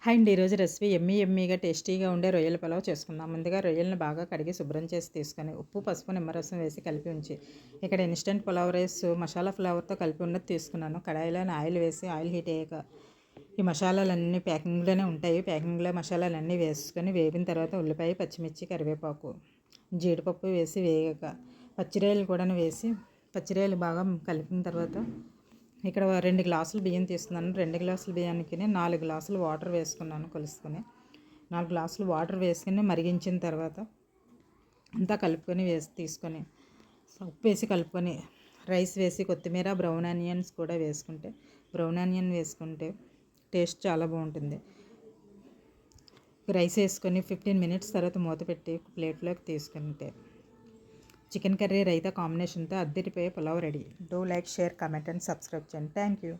Hi అండి. ఈరోజు recipe ఎమ్మీగా టేస్టీగా ఉండే రొయ్యల పులావ్ చేసుకుందాం. ముందుగా రొయ్యలను బాగా కడిగి శుభ్రం చేసి తీసుకొని ఉప్పు, పసుపు, నిమ్మరసం వేసి కలిపి ఉంచి ఇక్కడ ఇన్స్టెంట్ పులావ్ రైస్ మసాలా ఫ్లేవర్తో కలిపి ఉన్నది తీసుకున్నాను. కడాయిలో ఆయిల్ వేసి ఆయిల్ హీట్ అయ్యాక ఈ మసాలాలన్నీ ప్యాకింగ్లోనే ఉంటాయి. ప్యాకింగ్లో మసాలాలన్నీ వేసుకొని వేగిన తర్వాత ఉల్లిపాయ, పచ్చిమిర్చి, కరివేపాకు, జీడిపప్పు వేసి వేగాక పచ్చిరొయ్యలు కూడా వేసి పచ్చిరొయ్యలు బాగా కలిపిన తర్వాత ఇక్కడ 2 గ్లాసులు బియ్యం తీసుకున్నాను. 2 గ్లాసుల బియ్యానికి 4 గ్లాసులు వాటర్ వేసుకున్నాను కొలుసుకొని. 4 గ్లాసులు వాటర్ వేసుకొని మరిగించిన తర్వాత అంతా కలుపుకొని తీసుకొని ఉప్పు వేసి కలుపుకొని రైస్ వేసి కొత్తిమీర, బ్రౌన్ ఆనియన్స్ కూడా వేసుకుంటే బ్రౌన్ ఆనియన్ వేసుకుంటే టేస్ట్ చాలా బాగుంటుంది. రైస్ వేసుకొని 15 మినిట్స్ తర్వాత మూత పెట్టి ప్లేట్లోకి తీసుకుంటే చికెన్ కర్రీ రైతా కాంబినేషన్తో అద్దరిపోయే pulao ready. Do like, share, comment and subscribe చేయండి. Thank you.